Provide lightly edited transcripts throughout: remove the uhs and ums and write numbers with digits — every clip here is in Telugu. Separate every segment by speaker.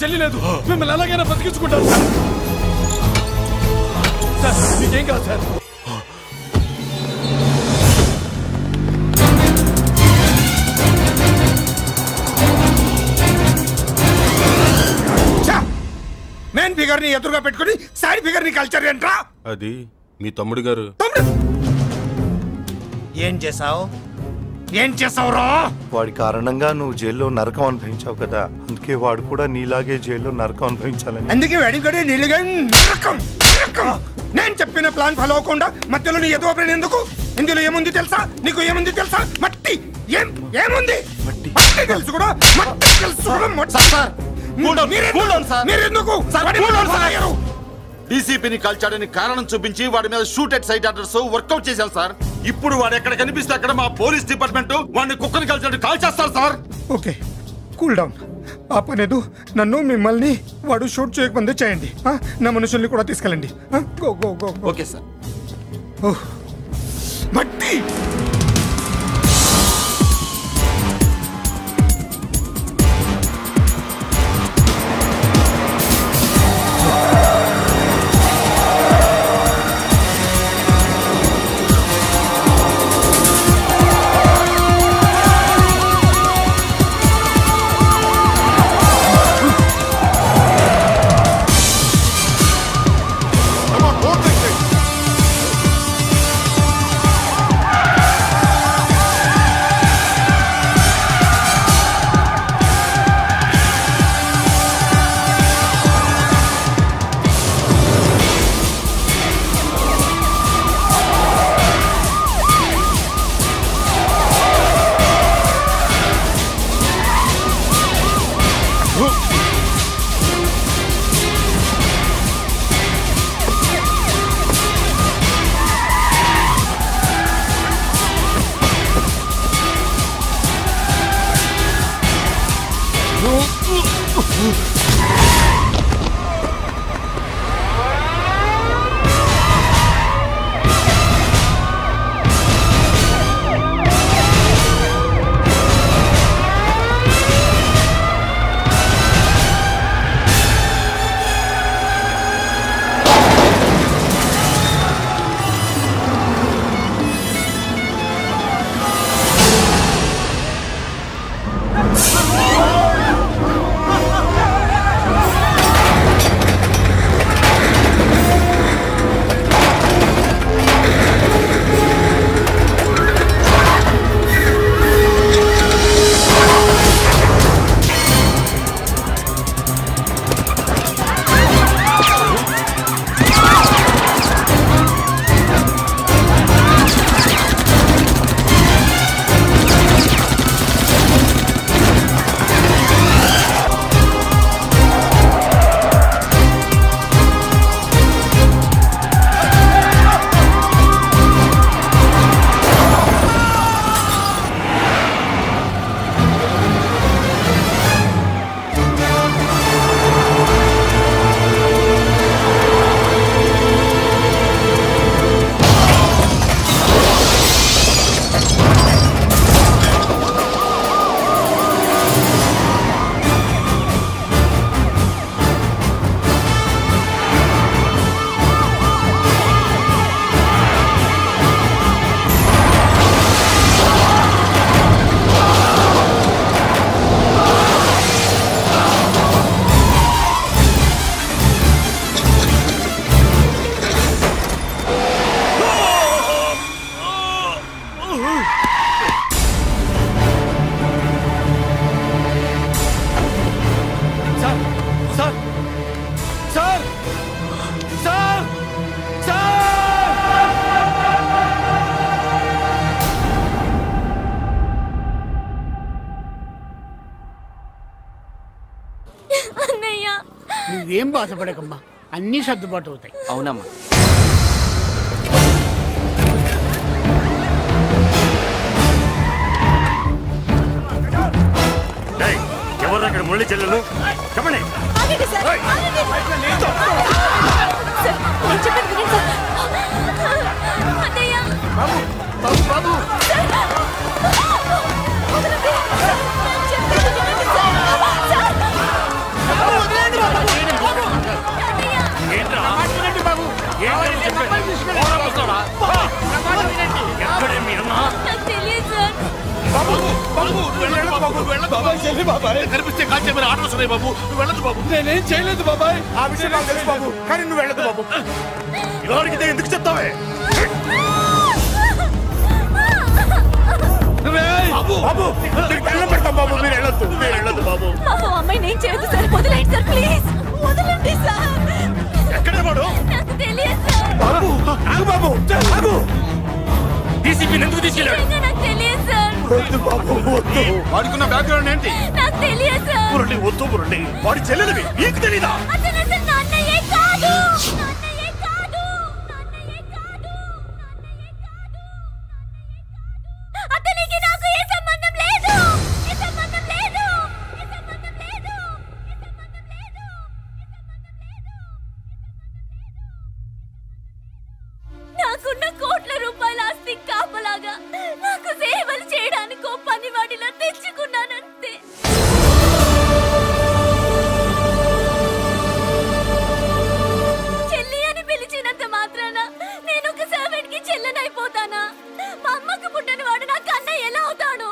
Speaker 1: చెల్లి లేదు, మిమ్మల్ని ఎలాగైనా బతికించుకుంటాను సార్. మీకేం కాదు సార్.
Speaker 2: మెయిన్ ఫిగర్ ని ఎదురుగా పెట్టుకుని సైడ్ ఫిగర్ ని కల్చర్ ఏంట్రా?
Speaker 3: అది మీ తమ్ముడు గారు.
Speaker 2: ఏం చేసావు? ఏం చేసావురా?
Speaker 4: వాడి కారణంగా నువ్వు జైల్లో నరకం అనుభవించావు కదా, అందుకే వాడు కూడా నీలాగే జైల్లో నరకం అనుభవించాలని.
Speaker 2: అందుకే వాడిగడే నీళ్ళగా నరకం. నేను చెప్పిన ప్లాన్ ఫాలో అవ్వకుండా మధ్యలో నీ ఎదురు ఓపెన్ ఎందుకు? ఇందులో ఏముంది తెలుసా? నీకు ఏముంది తెలుసా? మట్టి. ఏముంది? మట్టి తెలుసు కూడా. మట్టి తెలుసు కూడా. మీరెందుకు
Speaker 5: డీసీపీని కాల్చాడని కారణం చూపించి వాడి మీద shoot at sight orders work out చేశారు సార్. ఇప్పుడు వాడు ఎక్కడ కనిపిస్తే అక్కడ మా పోలీస్ డిపార్ట్మెంట్ వాడిని కుక్కని కాల్చాడు కాల్ చేస్తారు సార్.
Speaker 2: Okay, cool down. ఆ పనేదు నన్ను మిమ్మల్ని వాడు షూట్ చేయకముందే చేయండి. నా మనుషుల్ని కూడా తీసుకెళ్ళండి. Go go go.
Speaker 5: Okay sir.
Speaker 2: మట్టి
Speaker 6: నువ్వేం బాధపడకమ్మా, అన్నీ సర్దుబాటు అవుతాయి.
Speaker 7: అవునమ్మా.
Speaker 8: ఎవరు అక్కడ మురళి చెల్లెలు చెప్పండి.
Speaker 9: బాబు
Speaker 8: ఎక్కడే మీ అమ్మ?
Speaker 7: నాకు తెలియదు సార్.
Speaker 1: బాబాయ్ చెల్లి బాబాయ్
Speaker 8: కనిపిస్తే కాల్చే మీరు ఆర్డర్స్ ఉన్నాయి బాబు. నువ్వు వెళ్ళదు బాబు.
Speaker 1: నేనేం చేయలేదు బాబాయ్.
Speaker 2: ఆ విషయం నాకు తెలుసు బాబు, కానీ నువ్వు వెళ్ళదు బాబు.
Speaker 8: ఎవరికి ఎందుకు చెప్తావే?
Speaker 2: బాబు నీకు దండం పెడతాం బాబు, మీరు వెళ్ళొద్దు, మీరు వెళ్ళొద్దు బాబు.
Speaker 7: మా అమ్మాయి నేను చేయదు సార్. వదిలేండి సార్, ప్లీజ్ వదలండి సార్.
Speaker 8: ఎక్కడే వాడు?
Speaker 7: నాకు తెలియదు సార్.
Speaker 2: బాబు ఆగు బాబు, ఆగు.
Speaker 8: డీసీపీని ఎందుకు తీసుకెళ్ళాడు?
Speaker 7: నిజంగా నాకు తెలియదు సార్.
Speaker 2: వద్దు బాబు, వద్దు.
Speaker 5: వాడుకున్న బ్యాక్గ్రౌండ్ ఏంటి?
Speaker 7: నాకు తెలియదు సార్.
Speaker 8: మురళి వద్దు మురళి, వాడి చెల్లెలివి నీకు తెలీదా?
Speaker 7: అతను అసలు నా అన్నయ్యే కాదు. నా అన్నయ్యే కాదు. నా అన్నయ్యే కాదు. అతనికి నాకు ఏ సంబంధం లేదు. ఏ సంబంధం లేదు. ఏ సంబంధం లేదు. ఏ సంబంధం లేదు. నాకున్న కోట్ల రూపాయల ఆస్తి కాపలాగా నాకు సేవలు చేయడానికి ఓ పనివాడిలా తెచ్చుకున్నానంతే. చెల్లి అని పిలిచినంత మాత్రాన నేను ఒక సర్వెంట్ కి చెల్లెనైపోతానా? మా అమ్మకు పుట్టిన వాడు నా కన్నయ్య ఎలా అవుతాడు?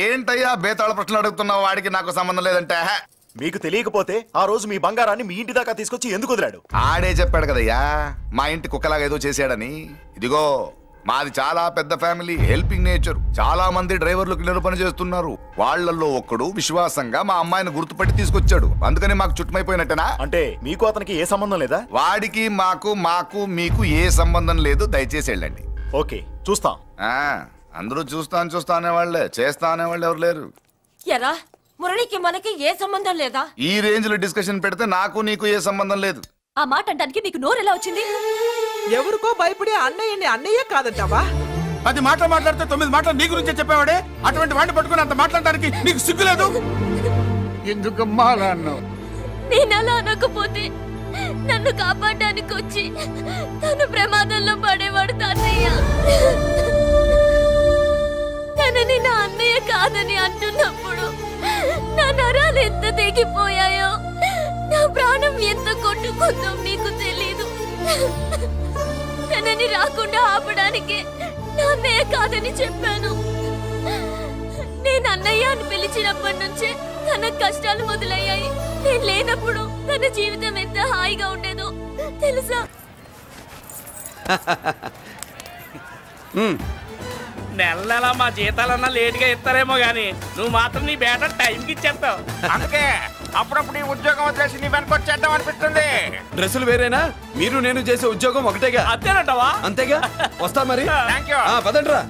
Speaker 9: ఏంటయ్యా బేతాళ ప్రశ్నలు అడుగుతున్నావు? వాడికి నాకు సంబంధం లేదంటే
Speaker 10: మీకు తెలియకపోతే ఆ రోజు మీ బంగారాన్ని మీ ఇంటి దాకా తీసుకొచ్చి ఎందుకు వదిలాడు?
Speaker 9: ఆడే చెప్పాడు కదయ్యా మా ఇంటి కుక్కలాగా ఏదో చేశాడని. ఇదిగో మాది చాలా పెద్ద ఫ్యామిలీ, హెల్పింగ్ నేచర్. చాలా మంది డ్రైవర్లు క్లీనర్ పని చేస్తున్నారు. వాళ్లలో ఒక్కడు విశ్వాసంగా మా అమ్మాయిని గుర్తుపట్టి తీసుకొచ్చాడు. అందుకని మాకు చుట్టుమైపోయినట్టేనా?
Speaker 10: అంటే మీకు అతనికి ఏ సంబంధం లేదా?
Speaker 9: వాడికి మాకు మీకు ఏ సంబంధం లేదు. దయచేసి వెళ్ళండి.
Speaker 10: ఓకే, చూస్తాం.
Speaker 9: అందరూ చూస్తా అనేవాళ్లే, చేస్తా అనేవాళ్ళు ఎవరు లేరు.
Speaker 7: ఎరా మురళికి మనకి ఏ సంబంధం లేదా?
Speaker 9: ఈ రేంజ్ లో డిస్కషన్ పెడితే నాకు నీకు ఏ సంబంధం లేదు.
Speaker 7: ఆ మాట అంటానికి నీకు నోరు ఎలా వచ్చింది?
Speaker 11: ఎవరికో భయపడి అన్నయ్యని అన్నయ్య కాదంటావా?
Speaker 2: 10 మాటలు మాట్లాడితే 9 మాటలు నీ గురించే చెప్పేవాడే. అటువంటి వాడిని పట్టుకుని అంత మాట్లాడడానికి నీకు సిగ్గులేదు?
Speaker 6: ఎందుకమ్మా అలా అన్నావు?
Speaker 7: నేను అలా అనకపోతే నన్ను కాపాడడానికి వచ్చి తను ప్రమాదంలో పడేవాడు తాతయ్య. తనని నా అన్నయ్య కాదని అంటున్నప్పుడు నా నరాలు ఎంత తెగిపోయాయో, నా ప్రాణం ఎంత కొట్టుకుందో నీకు తెలీదు. తనని రాకుండా ఆపడానికి నా అన్నయ్య కాదని చెప్పాను. నేను అన్నయ్య అని పిలిచినప్పటి నుంచే తన కష్టాలు మొదలయ్యాయి. నేను లేనప్పుడు తన జీవితం ఎంత హాయిగా ఉండేదో తెలుసా?
Speaker 12: నెల నెల మా జీతాలన్నా లేటుగా ఇస్తారేమో గానీ నువ్వు మాత్రం నీ బేట టైంకి ఇచ్చేస్తావు.
Speaker 2: అందుకే అప్పుడప్పుడు ఈ ఉద్యోగం వదిలేసి నీ వెనకొచ్చేద్దాం అనిపిస్తుంది.
Speaker 1: డ్రెస్సులు వేరేనా? మీరు నేను చేసే ఉద్యోగం ఒకటేగా.
Speaker 12: అంతేనంటావా?
Speaker 1: అంతేగా. వస్తా మరి.
Speaker 2: Thank you.
Speaker 1: పదండ్రా.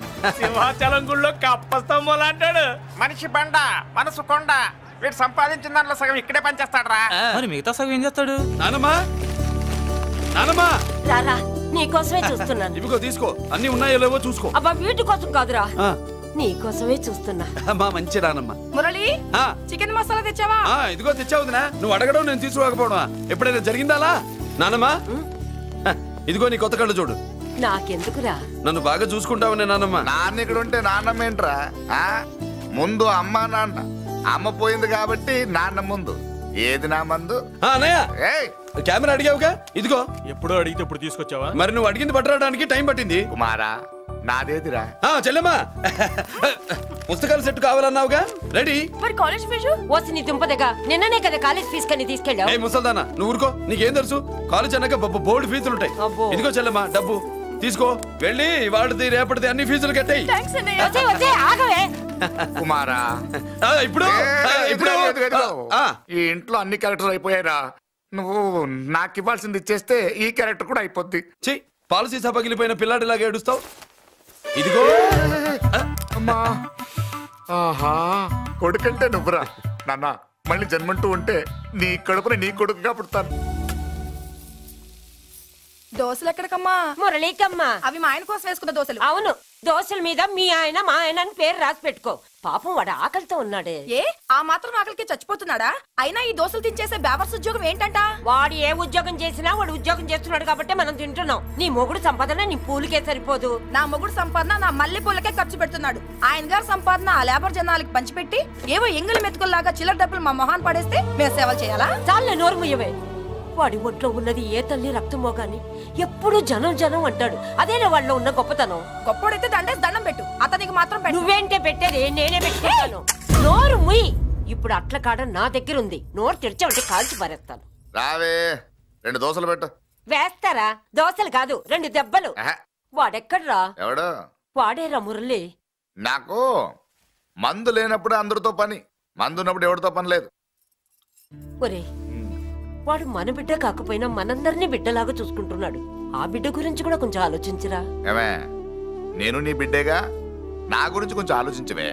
Speaker 12: సింహాచలం గుళ్ళో కప్పస్తంభం అంటాడు.
Speaker 2: మనిషి బండ, మనసు కొండ. వీడు సంపాదించిన దాంట్లో సగం ఇక్కడే పనిచేస్తాడు.
Speaker 12: మరి మిగతా సగం ఏం చేస్తాడు?
Speaker 1: నానమ్మా, నానమ్మా,
Speaker 7: రారా నీకోసమే చూస్తున్నాను.
Speaker 1: ఇవిగో తీసుకో. అన్ని ఉన్నాయో లేవో చూసుకో.
Speaker 7: అబ్బా వీటి కోసం కాదురా, నీకోసమే చూస్తున్నా.
Speaker 1: అమ్మా మంచి నానమ్మ.
Speaker 7: మురళి చికెన్ మసాలా తెచ్చావా?
Speaker 1: ఇదిగో తెచ్చావుదినా. నువ్వు అడగడం నేను తీసుకోకపోవడమా ఎప్పుడైనా జరిగిందాలా? నానమ్మా ఇదిగో నీ కొత్త కళ్ళు చూడు.
Speaker 7: నాకెందుకురా?
Speaker 9: నన్ను బాగా చూసుకుంటావనే నానమ్మ. నాన్న ఇక్కడ ఉంటే నాన్నమ్మ ఏంట్రా? ముందు అమ్మ నాన్న. అమ్మ పోయింది కాబట్టి నాన్న ముందు. ఏది నా మందు?
Speaker 1: అన్నయ్య కెమెరా అడిగావుగా, ఇదిగో.
Speaker 8: ఎప్పుడో అడిగితే ఇప్పుడు తీసుకొచ్చావా?
Speaker 1: మరి నువ్వు అడిగింది పట్టడానికి టైం పట్టింది.
Speaker 9: కుమారా నాదేదిరా?
Speaker 1: చెల్లెమ్మా పుస్తకాల సెట్ కావాలన్నావుగా, రెడీ.
Speaker 7: మరి కాలేజ్ ఫీజు? ఓసి నీ దుంపదగా నిన్ననే కదా కాలేజ్ ఫీజు కని తీసుకెళ్ళావు.
Speaker 1: ఏ ముసల్దానా నువ్వు ఊరుకో. నీకేం తెలుసు? కాలేజ్ అన్నాక బోర్డు ఫీజులు ఉంటాయి. ఇదిగో చెల్లెమ్మా డబ్బు తీసుకో. వెళ్ళి వాడిది రేపటిది అన్ని ఫీజులు కట్టాయి.
Speaker 9: కుమారా
Speaker 1: ఇప్పుడు
Speaker 9: ఈ ఇంట్లో అన్ని క్యారెక్టర్ అయిపోయారా? నువ్వు నాకు ఇవ్వాల్సింది ఇచ్చేస్తే ఈ క్యారెక్టర్ కూడా అయిపోద్ది.
Speaker 1: చెయ్యి. పాలసీ సభ పగిలిపోయిన పిల్లాడిలాగా ఏడుస్తావు. ఇదిగో
Speaker 9: అమ్మా. ఆహా కొడుకంటే నువ్వురా. నాన్న మళ్ళీ జన్మంటూ ఉంటే నీ కడుపున నీ కొడుకుగా పుడతాను.
Speaker 13: దోశలు ఎక్కడికమ్మా?
Speaker 14: మురళీకమ్మా.
Speaker 13: అవి మా ఆయన కోసం వేసుకున్న దోశలు.
Speaker 14: అవును, దోశల మీద మీ ఆయన మా ఆయన అని పేరు రాసి పెట్టుకో. పాపం వాడు ఆకలితో ఉన్నాడే.
Speaker 13: ఏ ఆ మాత్రం ఆకలికి చచ్చిపోతున్నాడా? అయినా ఈ దోశలు తినేసే బేవర్స్ ఉద్యోగం ఏంటంట?
Speaker 14: వాడు ఏ ఉద్యోగం చేసినా వాడు ఉద్యోగం చేస్తున్నాడు కాబట్టి మనం తింటున్నాం. నీ మొగుడు సంపాదన నీ పూలకే సరిపోదు.
Speaker 13: నా మొగుడు సంపాదన నా మల్లె పూలకే ఖర్చు పెడుతున్నాడు. ఆయన గారి సంపాదన ఆ లేబర్ జనాలకి పంచిపెట్టి ఏవో ఎంగిలి మెతుకుల్లాగా చిల్లర డబ్బులు మా మొహాన్ పడేస్తే మేము సేవలు చేయాలా?
Speaker 14: చాలే నోరు ముయ్యవే. వాడి ఒంట్లో ఉన్నది ఏ తల్లి రక్తమో గాని ఎప్పుడు జనం జనం అంటాడు. అదేనా వాళ్ళలో ఉన్న గొప్పతనం.
Speaker 13: గొప్పోడైతే దండేసి దండం పెట్టు, అతనికి మాత్రం పెట్టు.
Speaker 14: నువ్వేంటే పెట్టేది? నేనే పెట్టుకుంటాను. నోరు ముయ్యి. ఇప్పుడు అట్ల కాడ నా దగ్గర ఉంది. నోరు తెరిచావంటే కాల్చి పారేస్తాను.
Speaker 9: రావే 2 దోశలు పెట్టు.
Speaker 14: వేస్తారా? దోశలు కాదు 2 దెబ్బలు. వాడెక్కడ్రా?
Speaker 9: ఎవడు?
Speaker 14: వాడేరా మురళి.
Speaker 9: నాకు మందు లేనప్పుడు అందరితో పని, మందు ఉన్నప్పుడు ఎవరితో పని లేదు.
Speaker 14: ఒరే, వాడు మన బిడ్డ కాకపోయినా మనందరినీ బిడ్డలాగా చూసుకుంటున్నాడు. ఆ బిడ్డ గురించి కూడా కొంచెం ఆలోచించరా.
Speaker 9: ఏమే, నేను నీ బిడ్డేగా, నా గురించి కొంచెం ఆలోచించవే.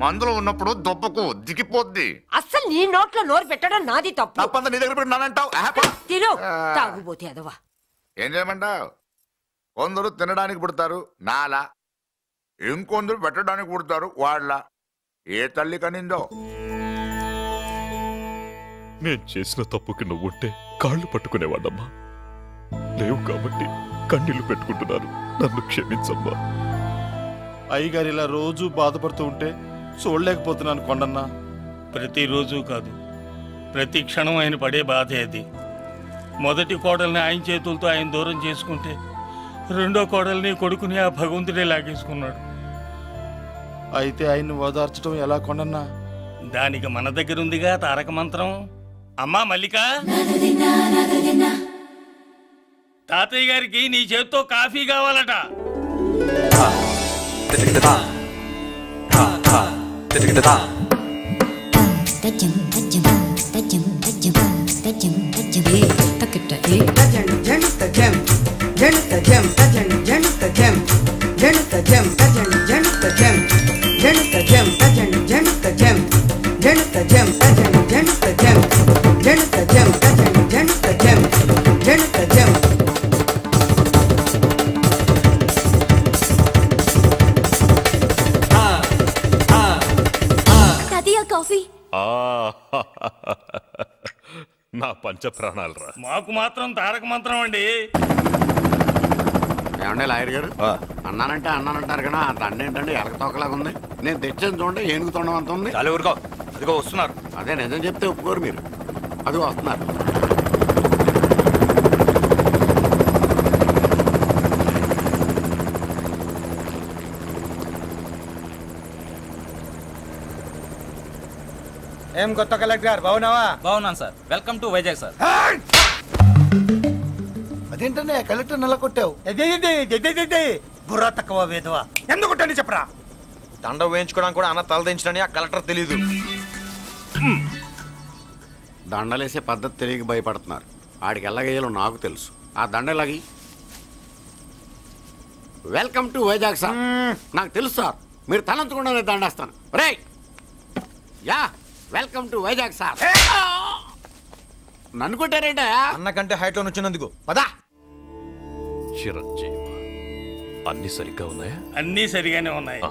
Speaker 9: మందులో ఉన్నప్పుడు దొప్పకు దిగిపోద్ది.
Speaker 14: అస్సలు నీ నోట్లో నోరు పెట్టడం నాది తప్పు.
Speaker 9: తప్పంతా నీ దగ్గర పెట్టినానంటావు.
Speaker 14: తిను, తాగుబోతే అదవా.
Speaker 9: ఏం చేయమంటావు? కొందరు తినడానికి పుడతారు నాలా, ఇంకొందరు పెట్టడానికి పుడతారు వాళ్ళ. ఏ తల్లి కనిందో.
Speaker 15: నేను చేసిన తప్పుకి నువ్వుంటే కాళ్ళు పట్టుకునేవాడమ్మా. లేవు కాబట్టి కన్నీళ్లు పెట్టుకుంటున్నాను. నన్ను క్షమించమ్మా.
Speaker 3: అయ్యగారు ఇలా రోజు బాధపడుతూ ఉంటే చూడలేకపోతున్నాను కొండన్నా.
Speaker 8: ప్రతిరోజు కాదు, ప్రతి క్షణం ఆయన పడే బాధే అది. మొదటి కోడల్ని ఆయన చేతులతో ఆయన దూరం చేసుకుంటే రెండో కోడల్ని కొడుకుని ఆ భగవంతుడే లాగేసుకున్నాడు.
Speaker 3: అయితే ఆయన్ని ఓదార్చడం ఎలా కొండన్నా?
Speaker 8: దానికి మన దగ్గర ఉందిగా తారక మంత్రం. అమ్మా మల్లిక, తాతయ్య గారికి నీ చేత్తో కాఫీ కావాలట.
Speaker 7: కాఫీ.
Speaker 15: నా పంచ ప్రాణాలు రా.
Speaker 8: మాకు మాత్రం తారక మంత్రం అండి.
Speaker 16: ఏమండి లాయర్ గారు, అన్నానంటారు కదా, అంత అన్నేంటండి ఎలక తోకలాగా ఉంది. నేను తెచ్చాను చూడండి, ఏనుగు తొండం అంత ఉంది.
Speaker 10: చాలా ఊరుకో, అదిగో వస్తున్నారు.
Speaker 16: అదే నిజం చెప్తే ఒప్పుకోరు మీరు. అదిగో వస్తున్నారు.
Speaker 2: ఏం కొత్త కలెక్టర్ బాగున్నావా?
Speaker 17: బాగున్నాను sir. Welcome to Vizag sir.
Speaker 4: అదేంటనే కలెక్టర్ నెల కొట్టావు?
Speaker 2: బుర్ర తక్కువ వేదవా. ఎందుకు కొట్టని చెప్పరా?
Speaker 10: దండ వేయించుకోవడానికి కూడా అన్న తలదించడని ఆ కలెక్టర్ తెలీదు.
Speaker 16: దండలేసే పద్ధతి తెలియక భయపడుతున్నారు. ఆడికి ఎలాగేయాలో నాకు తెలుసు. ఆ దండలాగి వెల్కమ్ టు వైజాగ్ సార్. నాకు తెలుసు సార్, మీరు తలంచకుండానే దండేస్తాను. రే యా, వెల్కమ్ టు వైజాగ్ సార్. నన్ను కొట్టారేంటా?
Speaker 10: అన్నకంటే హైట్ లో వచ్చినందుకు
Speaker 16: పదా.
Speaker 15: చిరంజీవి, అన్ని సరిగ్గా ఉన్నాయా?
Speaker 8: అన్నీ సరిగానే ఉన్నాయి.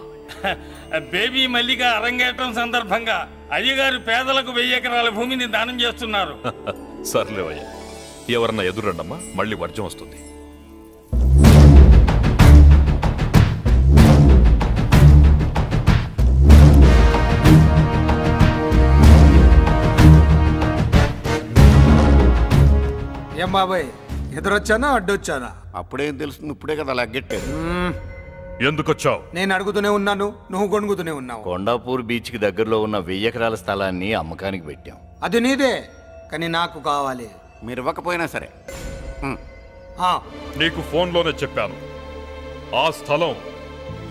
Speaker 8: బేబీ మల్లిక అరంగేట్రం సందర్భంగా అయ్యగారు పేదలకు 1000 ఎకరాల భూమిని దానం చేస్తున్నారు.
Speaker 15: సర్లేవయ్యా, ఎవరన్నా ఎదురండమ్మా, మళ్ళీ వర్జం వస్తుంది.
Speaker 2: ఏం బాబాయ్, ఎదురొచ్చానా అడ్డొచ్చానా?
Speaker 16: అప్పుడేం తెలుస్తుంది, ఇప్పుడే కదా లగ్గెట్టారు.
Speaker 15: ఎందుకొచ్చావు?
Speaker 2: నేను అడుగుతూనే ఉన్నాను, నువ్వు గొణుగుతూనే ఉన్నావు.
Speaker 18: కొండాపూర్ బీచ్ కి దగ్గరలో ఉన్న 1000 ఎకరాల స్థలాన్ని అమ్మకానికి పెట్టాం.
Speaker 2: అది నీదే, కానీ నాకు కావాలి.
Speaker 16: మీరు ఇవ్వకపోయినా సరే.
Speaker 15: నీకు ఫోన్లోనే చెప్పాను, ఆ స్థలం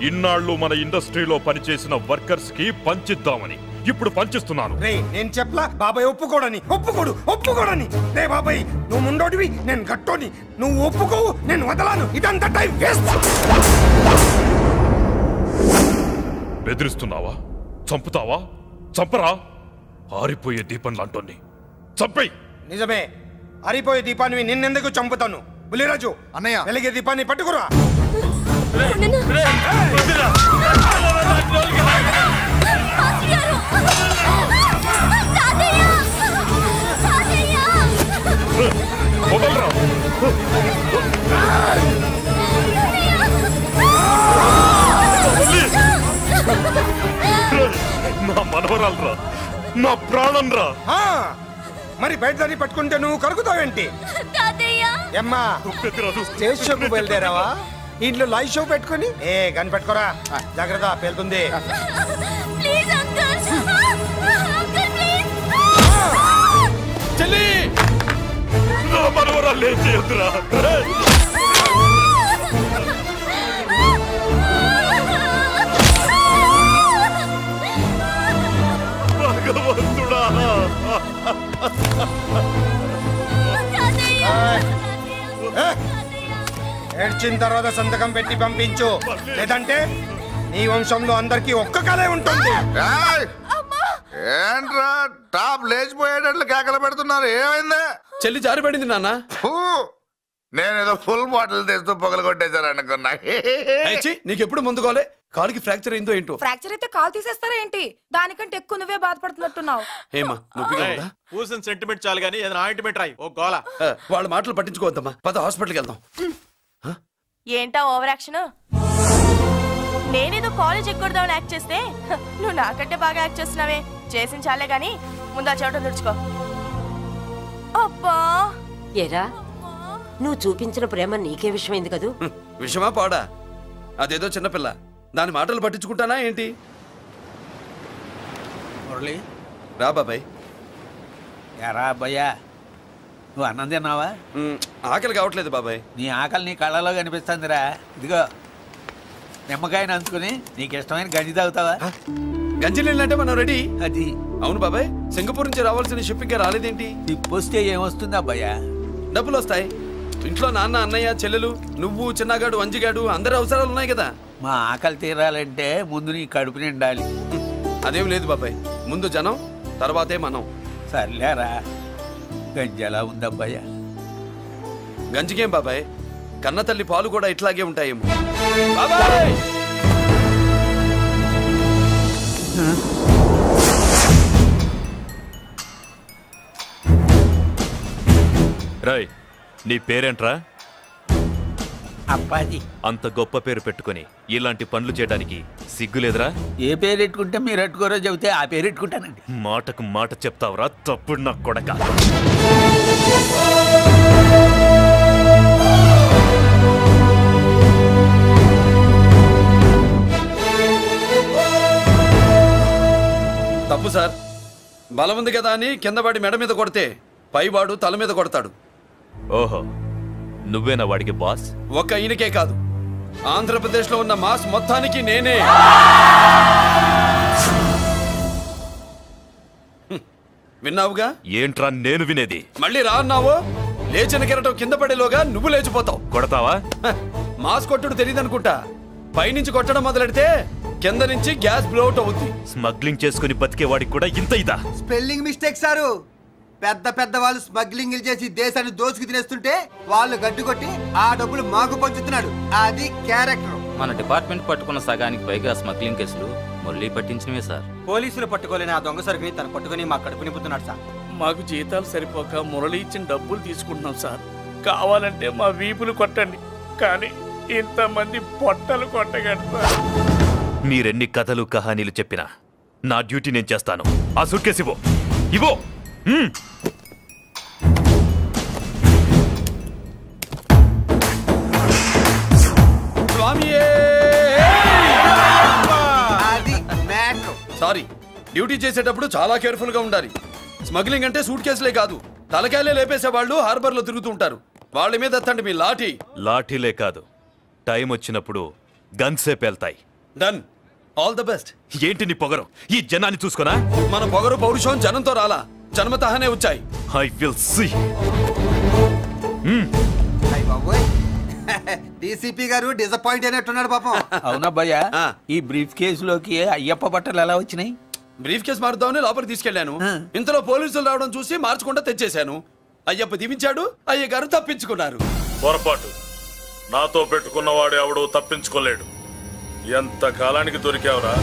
Speaker 15: ఇన్నాళ్ళు మన ఇండస్ట్రీలో పనిచేసిన వర్కర్స్ కి పంచిద్దామని. ఇప్పుడు పంచిస్తున్నాను.
Speaker 2: రే నేను చెప్పలా బాబాయ్ ఒప్పుకోడని. ఒప్పుకోడని. రే బాబాయ్, నువ్వు ముండోడివి, నేను గట్టోని. నువ్వు ఒప్పుకోవు, నేను వదలాను. ఇదంతా టైం వేస్ట్.
Speaker 15: బెదిరిస్తున్నావా? చంపుతావా? చంపరా? ఆరిపోయే దీపం లాంటోని చంపేయ్.
Speaker 2: నిజమే, ఆరిపోయే దీపాన్ని నిన్నెందుకు చంపుతాను? బుల్లిరాజు
Speaker 9: అన్నయ్య,
Speaker 2: వెలిగే దీపాన్ని పట్టుకురా.
Speaker 15: నా మనవరాలు రా, నా ప్రాణం రా.
Speaker 2: మరి బయట దాన్ని పట్టుకుంటే నువ్వు కరుగుతావేంటి? అమ్మా స్టేజ్ షోకు బయలుదేరావా? ఇంట్లో లైవ్ షో పెట్టుకుని గన్ పెట్టుకోరా, జాగ్రత్త పేలుతుంది.
Speaker 1: చెల్లి,
Speaker 15: నా మనవరాలు ఏం చేయొద్దురా. భగవంతుడా,
Speaker 2: ఏడ్చిన తర్వాత సంతకం పెట్టి పంపించు, లేదంటే నీ వంశంలో అందరికి ఒక్క కలే ఉంటుంది.
Speaker 9: ఏంట్రా టాప్ లేచిపోయేటట్లు కేకలు పెడుతున్నారు? ఏమైంది?
Speaker 1: చెల్లి జారిపడింది నాన్న.
Speaker 9: నేనేదో ఫుల్ బాటిల్ తెస్తూ పొగలు కొట్టేశారు అనుకున్నా.
Speaker 1: నీకెప్పుడు ముందుకోలే, కాలుకి ఫ్రాక్చర్ అయిందో ఏంటో.
Speaker 13: ఫ్రాక్చర్ అయితే కాలు తీసేస్తారా ఏంటి? దానికంటే ఎక్కువ నువ్వే బాధపడుతున్నట్టున్నావు.
Speaker 1: ఏమా నొప్పిగా ఉందా?
Speaker 10: పూసిన సెంటిమెంట్ చాలు గానీ ఏదైనా ఆయింట్మెంట్ రాయి. ఓ గోల.
Speaker 1: వాళ్ళ మాటలు పట్టించుకోవద్దమ్మా, పద హాస్పిటల్కి వెళ్దాం.
Speaker 19: ఏంటా ఓవర్ యాక్షన్? నేనేదో కాలేజ్ ఎక్కడదామని యాక్ట్ చేస్తే నువ్వు నాకంటే బాగా యాక్ట్ చేస్తున్నావే. చేసిన చాలే గాని ముందు ఆ చోట తుడుచుకో. అబ్బా,
Speaker 14: ఏరా నువ్వు చూపించిన ప్రేమ నీకే విషయమైంది కదూ?
Speaker 1: విషమా పాడా? అదేదో చిన్నపిల్ల, దాని మాటలు పట్టించుకుంటానా ఏంటి?
Speaker 6: మురళి,
Speaker 1: రా బాబాయ్.
Speaker 6: ఎరా అబ్బాయ్యా, నువ్వు అన్నం తిన్నావా?
Speaker 1: ఆకలి కావట్లేదు బాబాయ్.
Speaker 6: నీ ఆకలి నీ కళ్ళలో కనిపిస్తుందిరా. ఇదిగో నిమ్మకాయని అంచుకుని నీకు ఇష్టమైన గంజి తాగుతావా?
Speaker 1: గంజి నీళ్ళంటే మనం రెడీ.
Speaker 6: అది
Speaker 1: అవును బాబాయ్, సింగపూర్ నుంచి రావాల్సిన షిప్పింగ్ రాలేదేంటి?
Speaker 6: వస్తే ఏమొస్తుంది అబ్బాయ్యా?
Speaker 1: డబ్బులు వస్తాయి. ఇంట్లో నాన్న, అన్నయ్య, చెల్లెలు, నువ్వు, చిన్నగాడు, వంజిగాడు అందరి అవసరాలు ఉన్నాయి కదా.
Speaker 6: మా ఆకలి తీరాలంటే ముందు నీ కడుపు నిండాలి.
Speaker 1: అదేం లేదు బాబాయ్, ముందు జనం తర్వాతే మనం.
Speaker 6: సర్లేరా, గంజి ఎలా ఉంది అబ్బాయ్యా?
Speaker 1: గంజికేం బాబాయ్, కన్న తల్లి పాలు కూడా ఇట్లాగే ఉంటాయేమో. బాబాయ్
Speaker 15: రాయ్, నీ పేరేంట్రా?
Speaker 6: అప్పాజీ.
Speaker 15: అంత గొప్ప పేరు పెట్టుకుని ఇలాంటి పనులు చేయడానికి సిగ్గులేదురా?
Speaker 6: ఏ పేరు పెట్టుకుంటే మీరు పెట్టుకోరో చెబితే ఆ పేరు పెట్టుకుంటానండి.
Speaker 15: మాటకు మాట చెప్తావురా తప్పుడు నా కొడక.
Speaker 1: తప్పు సార్. బలం ఉంది కదా అని కింద పడి మెడ మీద కొడితే పైవాడు తల మీద కొడతాడు.
Speaker 15: ఓహో, నువ్వేనా వాడికి బాస్?
Speaker 1: ఒక్క ఈయనకే కాదు, ఆంధ్రప్రదేశ్ లో ఉన్న మాస్ మొత్తానికి నేనే. విన్నావుగా?
Speaker 15: ఏంట్రా నేను వినేది?
Speaker 1: మళ్ళీ రా అన్నావు, లేచిన కెరటం కింద పడేలోగా నువ్వు లేచిపోతావు.
Speaker 15: కొడతావా?
Speaker 1: మాస్ కొట్టుడు తెలియదు అనుకుంటా. పైనుంచి కొట్టడం మొదలెడితే కింద నుంచి గ్యాస్ బ్లౌట్ అవుద్ది.
Speaker 15: స్మగ్లింగ్ చేసుకుని బతికే వాడికి కూడా ఇంత ఇదా?
Speaker 20: Spelling mistake sir. పెద్ద పెద్ద వాళ్ళు స్మగ్లింగ్ చేసి దేశాన్ని దోచుకు తినేస్తుంటే వాళ్ళు గడ్డు కొట్టి ఆ డబ్బులు మాకు పంచుతున్నాడు. అది క్యారెక్టర్.
Speaker 17: మన డిపార్ట్మెంట్ పట్టుకున్న సగానికి పైగా స్మగ్లింగ్ కేసులు మురళి పట్టించినవే సార్.
Speaker 20: పోలీసులు పట్టుకోలేని ఆ దొంగ సరుకుని తను పట్టుకుని మా కడుపు నింపుతున్నాడు సార్.
Speaker 12: మాకు జీతాలు సరిపోక మురళి ఇచ్చిన డబ్బులు తీసుకుంటున్నాం సార్. కావాలంటే మా వీపులు కొట్టండి, కానీ ఇంతమంది పొట్టలు కొట్టగండి సార్.
Speaker 15: మీరెన్ని కథలు కహానీలు చెప్పినా నా డ్యూటీ నేను చేస్తాను. ఆ సూట్ కేసు ఇవ్వు, ఇవ్వు.
Speaker 1: సారీ, డ్యూటీ చేసేటప్పుడు చాలా కేర్ఫుల్ గా ఉండాలి. స్మగ్లింగ్ అంటే సూట్ కేసులే కాదు, తలకాయలే లేపేసే వాళ్ళు హార్బర్ లో తిరుగుతుంటారు. వాళ్ళ మీద ఎత్తండి మీ లాఠీ.
Speaker 15: లాఠీలే కాదు, టైం వచ్చినప్పుడు గన్సే పేల్తాయి.
Speaker 1: డన్. All the best.
Speaker 15: ఏంటి నీ పొగరు? ఈ జనాన్ని చూసుకోనా?
Speaker 1: మన పొగరు పౌరుషం జనంతో రాలా, జన్మతహనే వచ్చాయి.
Speaker 15: I will see.
Speaker 20: డీసీపీ గారు డిసప్పాయింట్ అయినట్టున్నాడు పాపం.
Speaker 6: అవునబ్బయ్యా, ఈ బ్రీఫ్ కేసులోకి అయ్యప్ప బట్టలు ఎలా వచ్చినాయి?
Speaker 1: బ్రీఫ్ కేసు మారుద్దామని లోపలికి తీసుకెళ్లాను. ఇంతలో పోలీసులు రావడం చూసి మార్చకుండా తెచ్చేశాను. అయ్యప్ప దీవించాడు, అయ్య గారు తప్పించుకున్నారు.
Speaker 15: పొరపాటు. నాతో పెట్టుకున్నవాడు ఎవడో తప్పించుకోలేడు. ఎంత కాలానికి దొరికావురా?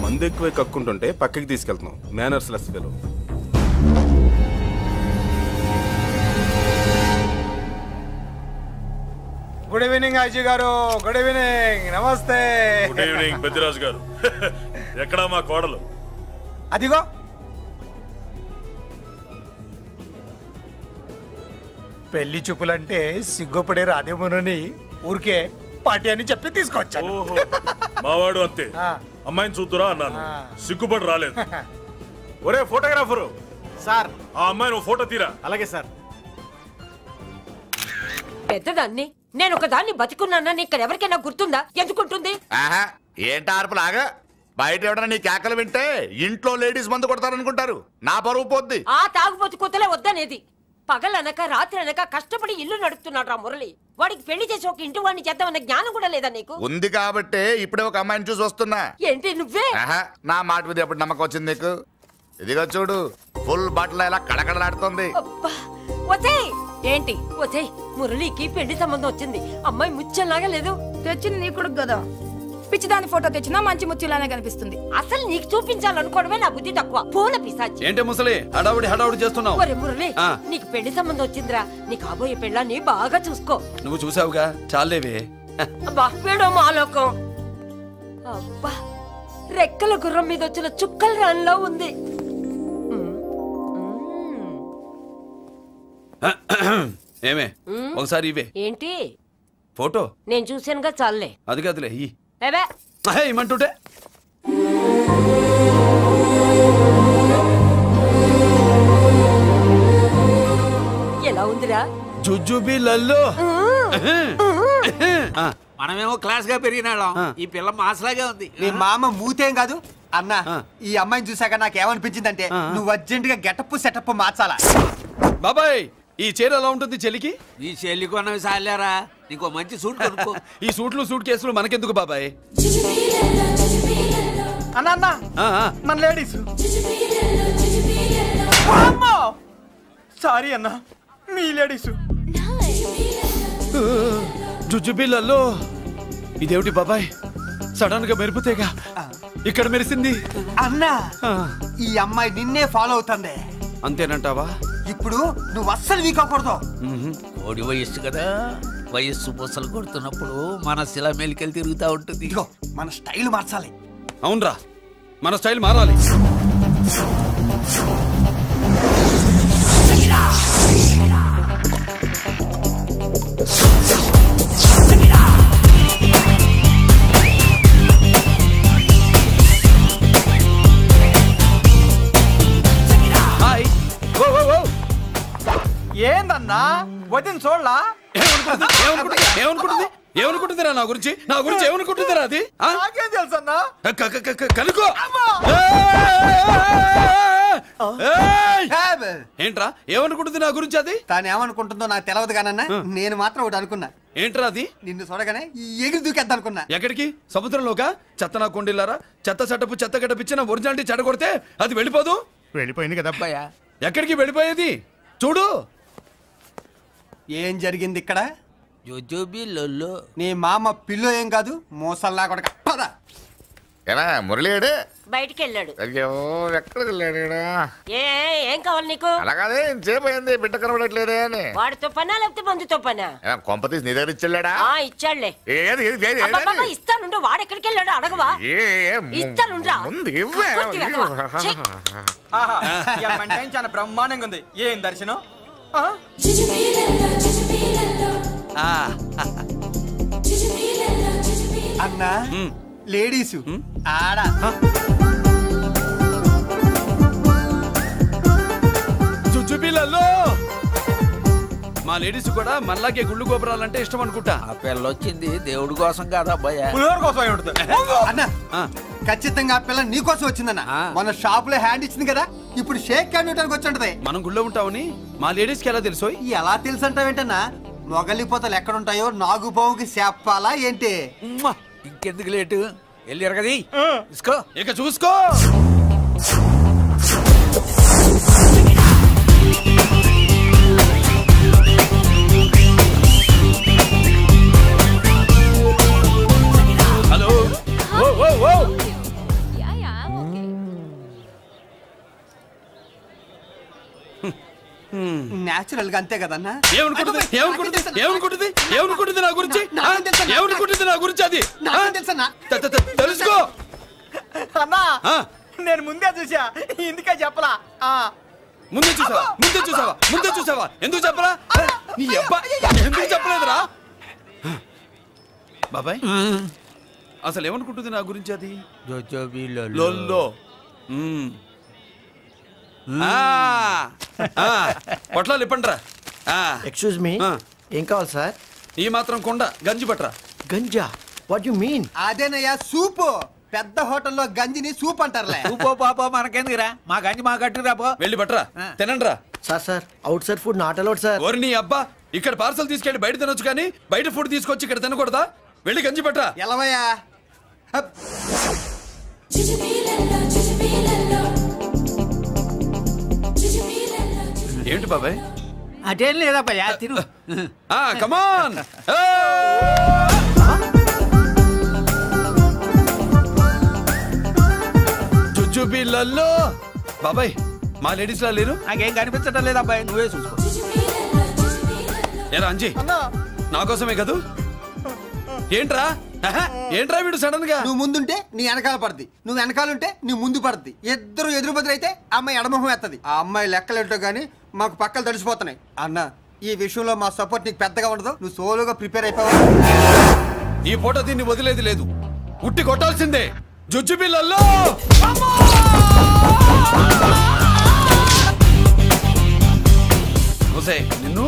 Speaker 21: మందు ఎక్కువ కక్కుంటుంటే పక్కకి తీసుకెళ్తున్నాం. Manners less fellow.
Speaker 2: Good evening Ajay గారు. Good evening. నమస్తే.
Speaker 15: గుడ్ ఈవినింగ్ పెద్దిరాజు గారు. ఎక్కడా మా కోడలు?
Speaker 2: అదిగో. పెళ్లి చూపులంటే సిగ్గుపడే రాధేమోనని ఊరికే పార్టీ అని చెప్పి తీసుకొచ్చాను.
Speaker 15: మావాడు అంతే. అమ్మాయిని చూద్దురా అన్నాను, సిగ్గుపడి రాలేదు. ఒరే ఫోటోగ్రాఫరు
Speaker 20: సార్,
Speaker 15: ఆ అమ్మాయిని ఓ ఫోటో తీరా.
Speaker 20: అలాగే సార్.
Speaker 14: పెద్దదాన్ని నేను ఒక దాన్ని బతికున్నానని ఇక్కడ ఎవరికైనా గుర్తుందా? ఎందుకుంటుంది?
Speaker 9: ఏంటి ఆర్పులాగా? బయట ఎవడన్నా నీ కేకలు వింటే ఇంట్లో లేడీస్ మందు కొడతారనుకుంటారు. నా పరువు పోద్ది.
Speaker 14: ఆ తాగుబోతు కొత్తలే వద్దనేది. పగలనక రాత్రి అనక కష్టపడి ఇల్లు నడుపుతున్నాడు రా మురళి. వాడికి పెళ్లి చేసి ఒక ఇంటి వాడిని చేద్దామన్న జ్ఞానం కూడా లేదా నీకు?
Speaker 9: ఉంది కాబట్టే ఇప్పుడే ఒక అమ్మాయిని చూసి వస్తున్నా.
Speaker 14: ఏంటి నువ్వే?
Speaker 9: నా మాట మీద ఎప్పుడు నమ్మకం వచ్చింది నీకు? ఇదిగో చూడు, ఫుల్ బట్టలు ఇలా కడకడలాడుతుంది.
Speaker 14: ఏంటి వచ్చేయ్, మురళికి పెళ్లి సంబంధం వచ్చింది. అమ్మాయి ముచ్చల్లాగా లేదు.
Speaker 13: తెచ్చింది నీ కొడుకు కదా. పిచ్చిదాని ఫోటో తెచ్చినా మంచి ముచ్చిలానే కనిపిస్తుంది.
Speaker 14: అసలు నీకు చూపించాలనుకోవడమే నా బుద్ధి తక్కువ. పూల పిశాచి.
Speaker 1: ఏంటి ముసలి హడావుడి చేస్తున్నావు?
Speaker 14: ఒరే మురళి, నీకు పెళ్లి సంబంధం వచ్చిందిరా. నీ కాబోయే పెళ్ళాన్ని బాగా చూసుకో.
Speaker 1: నువ్వు చూసావుగా, చాలేవే.
Speaker 14: అబ్బా వీడో మాలోకం. అబ్బా రెక్కల గుర్రం మీద వచ్చిన చుక్కల రాన్లో ఉంది.
Speaker 1: ఏమే ఒకసారి ఇవే.
Speaker 14: ఏంటి
Speaker 1: ఫోటో?
Speaker 14: నేను చూసానుగా, చాలే.
Speaker 1: అది కాదులే
Speaker 14: ఇమ్మంటుంటే. ఎలా ఉందిరా?
Speaker 1: జుజుబిలల్లో.
Speaker 6: మనమేమో క్లాస్ గా పెరిగినాళ్ళం. ఈ పిల్ల మాసలాగే ఉంది.
Speaker 20: నీ మామ మూతేం కాదు అన్నా. ఈ అమ్మాయిని చూసాక నాకేమనిపించిందంటే నువ్వు అర్జెంట్ గా గెటప్ సెటప్ మార్చాలా.
Speaker 1: బాబాయ్, ఈ చీర ఎలా ఉంటుంది చెల్లికి?
Speaker 6: ఈ చెల్లి కొన్నవి సాలేరా. నీకు మంచి సూట్ కొనుక్కో.
Speaker 1: ఈ సూట్లు సూట్ కేసులు మనకెందుకు బాబాయ్?
Speaker 20: అన్నా మన లేడీస్. సారీ అన్నా, మీ లేడీస్.
Speaker 1: జుజుబిలల్లో. ఇదేమిటి బాబాయ్, సడన్ గా మెరుపుతేగా ఇక్కడ మెరిసింది.
Speaker 20: అన్నా ఈ అమ్మాయి నిన్నే ఫాలో అవుతుంది.
Speaker 1: అంతేనంటావా?
Speaker 20: ఇప్పుడు నువ్వు అస్సలు వీక్ అవ్వకూడదు.
Speaker 6: ఓడి వయస్సు కదా, వయస్సు పూసలు కొడుతున్నప్పుడు మన శిల మేలికెళ్ళి తిరుగుతూ ఉంటుంది.
Speaker 20: మన స్టైల్ మార్చాలి.
Speaker 1: అవునరా, మన స్టైల్ మారాలి.
Speaker 20: ఏందన్నా వదిన చూడలా?
Speaker 1: ఏమనుకుంటుందిరా నా గురించి? నా గురించి ఏమనుకుంటుందిరా అది?
Speaker 20: నాకేం తెలుసు అన్నా?
Speaker 1: కనుకో. ఏంట్రా ఏమనుకుంటుంది నా గురించి? అది
Speaker 20: తాను ఏమనుకుంటుందో నాకు తెలియదు కానన్నా, నేను మాత్రం ఒకటి అనుకున్నా.
Speaker 1: ఏంట్రా అది?
Speaker 20: నిన్ను చూడగానే ఎగిరి దూకేద్దాం అనుకున్నా.
Speaker 1: ఎక్కడికి? సముద్రంలోకా? చెత్త నా కొండిల్లారా, చెత్త సెటప్ చెత్త గడపిచ్చిన ఒరిజినాలిటీ చెడగొడితే అది వెళ్ళిపోదు.
Speaker 2: వెళ్ళిపోయింది కదా అబ్బాయా.
Speaker 1: ఎక్కడికి వెళ్ళిపోయేది? చూడు
Speaker 20: ఏం జరిగింది ఇక్కడ. నీ మామ పిల్లో ఏం కాదు, మోసల్లా కొడక. పద.
Speaker 9: మురళీడే
Speaker 14: బయటికి వెళ్ళాడు.
Speaker 9: అయ్యో, ఎక్కడికి వెళ్ళాడు?
Speaker 14: ఏం కావాలి నీకు?
Speaker 9: అలాగే చేపోయింది, బిడ్డ కనబడట్లేదే అని.
Speaker 14: వాడితో పనా లేకపోతే మందుతో పనా?
Speaker 9: కొంపతీసి నీ దగ్గర ఇచ్చాడా?
Speaker 14: ఇచ్చాడులే.
Speaker 9: ఏది
Speaker 14: ఇస్తానుండు. వాడు ఎక్కడికి వెళ్ళాడు అడగవా? ఇస్తానుండ్రా.
Speaker 20: చాలా బ్రహ్మాండంగా ఉంది. ఏం దర్శనం. అన్నా లేడీసు ఆడా.
Speaker 1: జుజుబిలల్లో మా లేడీస్ కూడా మనలాగే గుళ్ళు గోపురాలంటే ఇష్టం అనుకుంటా.
Speaker 6: ఆ పిల్ల వచ్చింది దేవుడి కోసం కాదా అబ్బాయి?
Speaker 20: అన్నా ఖచ్చితంగా ఆ పిల్ల నీ కోసం వచ్చిందన్నా. మన షాప్ లో హ్యాండ్ ఇచ్చింది కదా, ఇప్పుడు షేక్ హ్యాండ్ వచ్చి ఉంటది.
Speaker 1: మనం గుళ్ళో ఉంటామని మా లేడీస్ కి ఎలా తెలుసు?
Speaker 20: ఎలా తెలుసు అంటావేంటన్నా? మొగలిపోతలు ఎక్కడుంటాయో నాగుబావుకి చెప్పాలా ఏంటి?
Speaker 6: ఇంకెందుకు లేటు, వెళ్ళారు కదా చూసుకో.
Speaker 1: ఇక చూసుకో. హలో. ఓ ఓ ఓ
Speaker 20: నేచురల్ గా అంతే కదన్నా.
Speaker 1: ఏమనుకుంటుంది నా గురించి? ఏమనుకుంటుంది నా గురించి? అది తెలుసుకో
Speaker 11: అన్నా. నేను ముందే చూసా, ఇందుకే చెప్పలా.
Speaker 1: ముందే చూసావా? ఎందుకు చెప్పరా? నీ అబ్బా ఎందుకు చెప్పలేదురా? బాబాయ్ అసలు ఏమనుకుంటుంది నా గురించి? అది లొల్లో. పొట్లాలు ఇప్పండిరా.
Speaker 5: ఎక్స్క్యూజ్ మీ, ఏం కావాలి సార్?
Speaker 1: ఈ మాత్రం కొండ గంజి పట్రా.
Speaker 5: గంజా? What you mean?
Speaker 20: అదేనయ్యా సూపు. పెద్ద హోటల్లో గంజిని సూప్ అంటారులే.
Speaker 6: సూపో పాపో మనకెందుకురా, మా గంజి మా కట్టురా పో.
Speaker 1: వెళ్ళి పట్రా, తినండిరా.
Speaker 5: Sir outside food not allowed sir.
Speaker 1: ఓరి నీ అబ్బా, ఇక్కడ పార్సల్ తీసుకెళ్ళి బయట తినొచ్చు కానీ బయట ఫుడ్ తీసుకొచ్చి ఇక్కడ తినకూడదా? వెళ్ళి గంజి పట్రా.
Speaker 20: ఎలవయ్యా.
Speaker 1: ఏంటి బాబాయ్?
Speaker 6: అదేం లేదబ్బా, తిను.
Speaker 1: కమాన్. జుజుబిళ్ళల్లో బాబాయ్ మా లేడీస్ లా లేరు?
Speaker 6: నాకేం కనిపించడం లేదు అబ్బాయి, నువ్వే చూసుకో.
Speaker 1: ఏరా అంజీ, నా కోసమే కదూ? ఏంట్రా వీడు సడన్ గా?
Speaker 20: నువ్వు ముందుంటే నీ వెనకాల పడుద్ది, నువ్వు వెనకాలంటే నీ ముందు పడుద్ది. ఇద్దరు ఎదురు బదులైతే అమ్మాయి ఎడమొహం ఎత్తది. ఆ అమ్మాయి లెక్కలేంటో గానీ మాకు పక్కలు తడిసిపోతున్నాయి. అన్న ఈ విషయంలో మా సపోర్ట్ నీకు పెద్దగా ఉండదు. నువ్వు సోలోగా ప్రిపేర్ అయిపోవాలి.
Speaker 1: ఈ పూట దీన్ని వదిలేది లేదు, ఉట్టి కొట్టాల్సిందే. జుజుబిళ్ళల్లో నిన్ను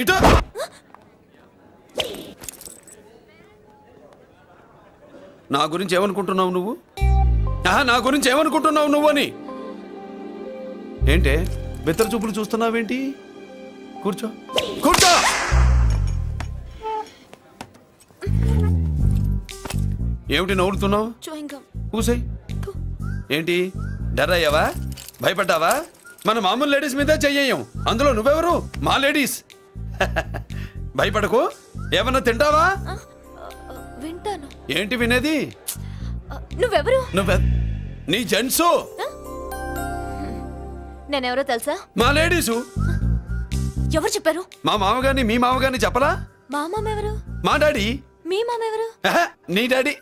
Speaker 1: ఇటు నా గురించి ఏమనుకుంటున్నావు నువ్వు? నా గురించి ఏమనుకుంటున్నావు నువ్వు అని? ఏంటే బెత్తర చూపులు చూస్తున్నావేంటి? కూర్చో. ఏమిటి నవ్వుతున్నావు? కూసేయ్. ఏంటి డర్ అయ్యావా? భయపడ్డావా? మన మామూలు లేడీస్ మీద చెయ్యం, అందులో నువ్వెవరు? మా లేడీస్. భయపడకు. ఏమన్నా తింటావా?
Speaker 7: వింటాను.
Speaker 1: ఏంటి వినేది?
Speaker 7: నువ్వెవరు?
Speaker 1: నీ జెంట్సు.
Speaker 7: నేనెవరో తెలుసా?
Speaker 1: మా లేడీసు.
Speaker 7: ఎవరు చెప్పారు?
Speaker 1: మా మామగారిని మీ మామగారిని చెప్పలా?
Speaker 7: మా మామ ఎవరు?
Speaker 1: మా డాడీ.
Speaker 7: మీ మామ ఎవరు?
Speaker 1: నీ డాడీ.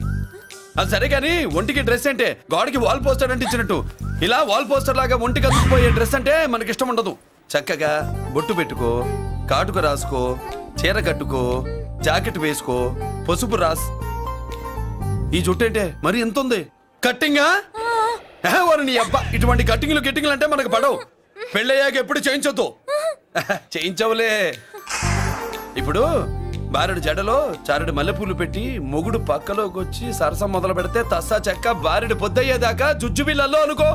Speaker 1: అది సరే కానీ ఒంటికి డ్రెస్ అంటే గాడికి వాల్ పోస్టర్ అంటే ఇచ్చినట్టు ఇలా వాల్ పోస్టర్ లాగా ఒంటికి అందుకుపోయే డ్రెస్ అంటే మనకి ఇష్టం ఉండదు. చక్కగా బొట్టు పెట్టుకో, కాటుక రాసుకో, చీర కట్టుకో, జాకెట్ వేసుకో, పసుపు రాస్. ఈ జుట్టు అంటే మరి ఎంత ఉంది? కట్టింగా? నీ అబ్బా, ఇటువంటి కట్టింగ్లు అంటే మనకు పడవు. పెళ్ళయ్యాక ఎప్పుడు చేయించొద్దు. చేయించవులే. ఇప్పుడు బారెడు జడలో చారెడు మల్లెపూలు పెట్టి మొగుడు పక్కలోకి వచ్చి సరసం మొదలు పెడితే తస్సా చెక్క బారెడు పొద్దయ్యేదాకా జుజుబిళ్ళల్లో అనుకో.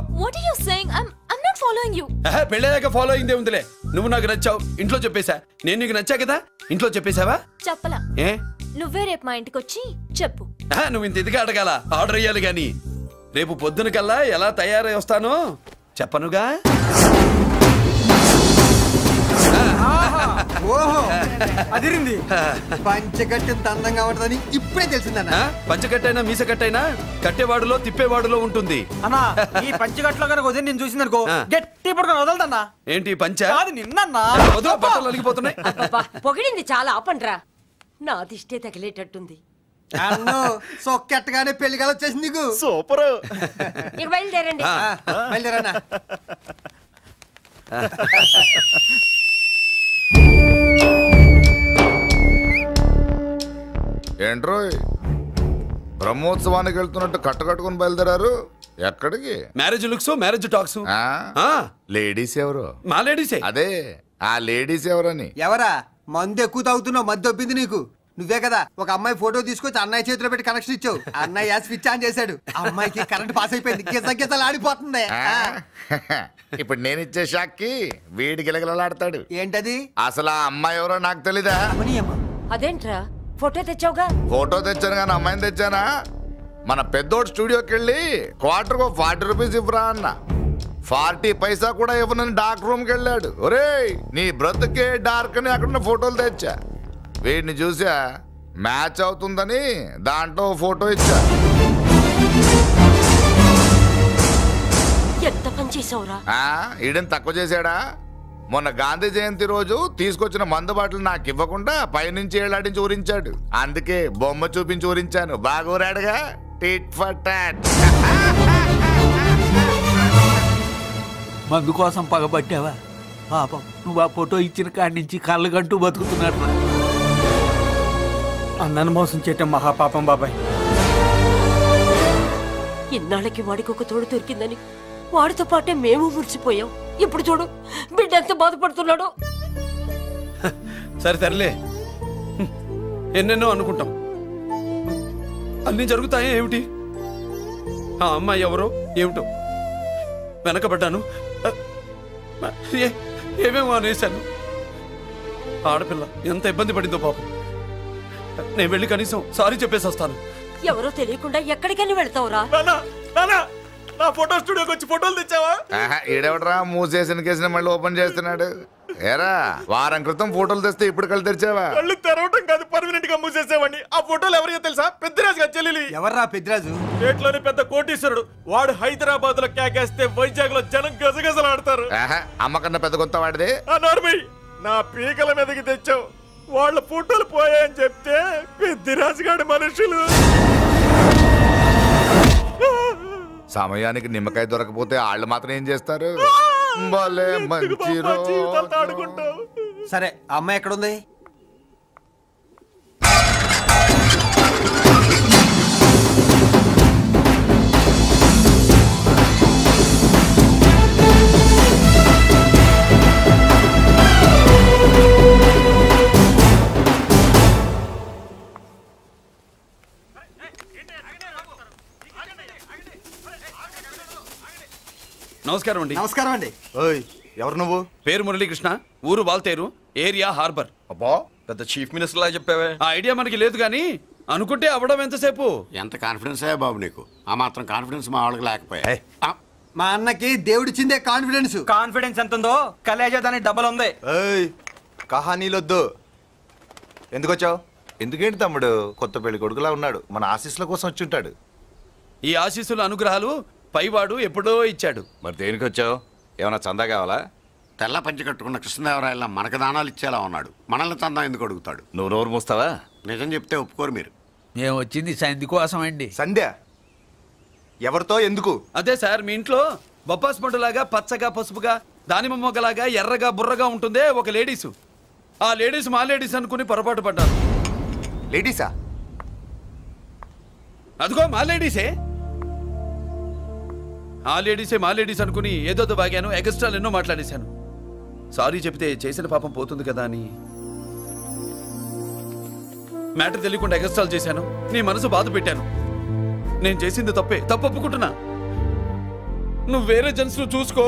Speaker 1: పెళ్ళయ్యాక ఫాలో అయిందే ఉందిలే. నువ్వు నాకు నచ్చావు, ఇంట్లో చెప్పేశా. నేను నీకు నచ్చా కదా, ఇంట్లో చెప్పేశావా?
Speaker 7: చెప్పలా.
Speaker 1: ఏ
Speaker 7: నువ్వే రేపు మా ఇంటికి వచ్చి చెప్పు.
Speaker 1: నువ్వు ఇంత ఇదిగా అడగాల, ఆర్డర్ అయ్యాలి గాని. రేపు పొద్దున కల్లా ఎలా తయారై వస్తానో చెప్పనుగా.
Speaker 20: ఓహో అదిరింది. పంచగట్టెంత అందంగా ఉంటుందని ఇప్పుడే తెలిసిందన్న.
Speaker 1: పంచగట్టైనా మీసగట్టైనా కట్టేవాడులో తిప్పేవాడులో ఉంటుంది
Speaker 11: అన్నా. ఈ పంచగట్లో కనుక వదిలి నేను చూసిందనుకో గట్టి పడుకొని వదలదన్నా.
Speaker 1: ఏంటి పంచ?
Speaker 11: నిన్నన్నా
Speaker 1: బట్టలు అలిగిపోతున్నాయి.
Speaker 14: పొగిడింది చాలా, ఆపండ్రా. నా దిష్టే తగిలేటట్టుంది.
Speaker 20: సొక్కెట్టగానే పెళ్లి కాలం వచ్చేసింది నీకు.
Speaker 3: సూపర్.
Speaker 14: ఇక బయలుదేరండి.
Speaker 20: బయలుదేరన్నా.
Speaker 9: ఏంట్రోయ్ బ్రహ్మోత్సవానికి వెళ్తున్నట్టు కట్టుకట్టుకుని బయలుదేరారు? ఎక్కడికి?
Speaker 1: Marriage looks, marriage talks.
Speaker 9: Ladies ఎవరు?
Speaker 1: మా లేడీసే.
Speaker 9: అదే ఆ లేడీస్ ఎవరని.
Speaker 20: ఎవరా? మందు ఎక్కువ తాగుతున్నావు, మధ్య ఒప్పింది నీకు. నువ్వే కదా ఒక అమ్మాయి ఫోటో తీసుకొచ్చి అన్నయ్య చేతిలో పెట్టి కనెక్షన్ ఇచ్చావు. అన్నయ్య స్విచ్ ఆన్ చేశాడు. అమ్మాయికి కరెంట్ పాస్ అయిపోయింది. గిజగిజలు ఆడిపోతుంది.
Speaker 9: ఇప్పుడు నేను ఇచ్చే షాక్కి వీడి గిలగిలలాడతాడు.
Speaker 20: ఏంటది?
Speaker 9: అసలు ఆ అమ్మాయి ఎవరో నాకు తెలీదా?
Speaker 14: అదేంట్రా ఫోటో తెచ్చావుగా?
Speaker 9: ఫోటో తెచ్చాను కానీ అమ్మాయిని తెచ్చానా? మన పెద్దోడు స్టూడియోకి వెళ్ళి క్వార్టర్కు 40 రూపీస్ ఇవ్వరా అన్న. 40 పైసా కూడా ఇవ్వనని డార్క్ రూమ్కి వెళ్ళాడు. ఒరేయ్ నీ బ్రతుకే డార్క్ అని అక్కడ ఫోటోలు తెచ్చా. వీడిని చూసా మ్యాచ్ అవుతుందని దాంట్లో ఫోటో ఇచ్చా.
Speaker 14: ఎంత పని చేసావురా?
Speaker 9: ఈడని తక్కువ చేశాడా? మొన్న గాంధీ జయంతి రోజు తీసుకొచ్చిన మందు బాటలు నాకు ఇవ్వకుండా పైనుంచి ఏలాడించి ఊరించాడు. అందుకే బొమ్మ చూపించి ఊరించాను. బాగా ఊరాడుగా. Tit for tat.
Speaker 6: మందు కోసం పగబట్టావా? పాపం నువ్వు ఆ ఫోటో ఇచ్చిన కాడి నుంచి కళ్ళు గంటూ బతుకుతున్నాడు.
Speaker 2: అన్నను మోసం చేయటం మహాపాపం బాబాయ్.
Speaker 14: ఇన్నాళ్ళకి వాడికి ఒక తోడు దొరికిందని వాడితో పాటే మేము మురిసిపోయాం. ఇప్పుడు చూడు బిడ్డ ఎంత బాధపడుతున్నాడో.
Speaker 1: సరే తరలే, ఎన్నెన్నో అనుకుంటాం, అన్నీ జరుగుతాయే ఏమిటి? ఆ అమ్మాయి ఎవరో ఏమిటో వెనకబడ్డాను, ఏమేమో అనేశాను. ఆడపిల్ల ఎంత ఇబ్బంది పడిందో పాపం. నేను వెళ్ళి కనీసం సారీ చెప్పేసి వస్తాను.
Speaker 14: ఎవరో తెలియకుండా ఎక్కడికైనా వెళ్తావురా?
Speaker 3: నా ఫోటో స్టూడియోకి వచ్చి ఫోటోలు తెచ్చావా?
Speaker 9: ఈడెవడరా మూసేసిన కేసుని మళ్ళీ ఓపెన్ చేస్తున్నాడు? ఏరా వారం క్రితం ఫోటోలు తెస్తే ఇప్పుడు కళ్ళు తెరిచావా?
Speaker 3: కళ్ళు తెరవటం కాదు, పర్మనెంట్ గా మూసేసేవాడిని. ఆ ఫోటోలు ఎవరికో తెలుసా? పెద్దిరాజు గారి చెల్లెలి.
Speaker 20: ఎవర్రా పెద్దిరాజు?
Speaker 3: స్టేట్లోని పెద్ద కోటీశ్వరుడు. వాడు హైదరాబాద్ లో కేకేస్తే వైజాగ్ లో జనం గజగజలాడతారు.
Speaker 9: అమ్మ కన్నా పెద్ద కొత్త వాడిదే.
Speaker 3: నా పీకల మీదకి తెచ్చావు. వాళ్ళ ఫోటోలు పోయాయని చెప్తే పెద్దిరాజు గారి మనుషులు.
Speaker 9: సమయానికి నిమ్మకాయ దొరకపోతే వాళ్ళు మాత్రం ఏం చేస్తారు? భలే మంచి రోజు.
Speaker 20: సరే అమ్మాయి ఎక్కడుంది?
Speaker 1: నమస్కారం అండి.
Speaker 10: నమస్కారం అండి. ఓయ్ ఎవరు నువ్వు?
Speaker 1: పేరు మురళీకృష్ణ, ఊరు వాల్తేరు, ఏరియా హార్బర్.
Speaker 10: అబ్బా పెద్ద చీఫ్ మినిస్టర్ లాగా చెప్పావే.
Speaker 1: ఆ ఐడియా మనకి లేదు కానీ అనుకుంటే అవ్వడం ఎంతసేపు?
Speaker 16: ఎంత కాన్ఫిడెన్స్ అయ్యా బాబు నీకు? ఆ మాత్రం కాన్ఫిడెన్స్ మా వాళ్ళకి లేకపోయా?
Speaker 20: మా అన్నకి దేవుడిచ్చిందే కాన్ఫిడెన్స్.
Speaker 10: కాన్ఫిడెన్స్ ఎంత ఉందో కలేజా దాని డబల్ ఉంది. ఏయ్ కహానీలొద్దు. ఎందుకు వచ్చావు?
Speaker 9: ఎందుకేంటి తమ్ముడు? కొత్త పెళ్లి కొడుకులా ఉన్నాడు. మన ఆశీస్సుల కోసం వచ్చి ఉంటాడు.
Speaker 1: ఈ ఆశీస్సుల అనుగ్రహాలు పైవాడు ఎప్పుడో ఇచ్చాడు.
Speaker 18: మరి దేనికి వచ్చావు? ఏమైనా చందా కావాలా?
Speaker 16: తెల్ల పంచి కట్టుకున్న కృష్ణదేవరాయల మనకు దానాలు ఇచ్చేలా ఉన్నాడు. మనల్ని చందా ఎందుకు అడుగుతాడు?
Speaker 18: నువ్వు నోరు మూస్తావా?
Speaker 16: నిజం చెప్తే ఒప్పుకోరు మీరు.
Speaker 6: మేము వచ్చింది సంధి కోసం అండి.
Speaker 10: సంధ్య ఎవరితో ఎందుకు?
Speaker 1: అదే సార్, మీ ఇంట్లో బొప్పాస్ పండులాగా పచ్చగా పసుపుగా దానిమ్మ మొగ్గలాగా ఎర్రగా బుర్రగా ఉంటుందే ఒక లేడీసు. ఆ లేడీస్ మా లేడీస్ అనుకుని పొరపాటు పడ్డాను.
Speaker 10: లేడీసా?
Speaker 1: అదిగో మా లేడీసే. ఆ లేడీసే మా లేడీస్ అనుకుని ఏదో బాగాను, ఎగస్ట్రాలు ఎన్నో మాట్లాడేశాను. సారీ చెప్తే చేసిన పాపం పోతుంది కదా అని మ్యాటర్ తెలియకుండా ఎగస్ట్రాలు చేశాను. నీ మనసు బాధ పెట్టాను. నేను చేసింది తప్పే, తప్పు ఒప్పుకుంటున్నా. నువ్వు వేరే జెంట్స్ చూసుకో.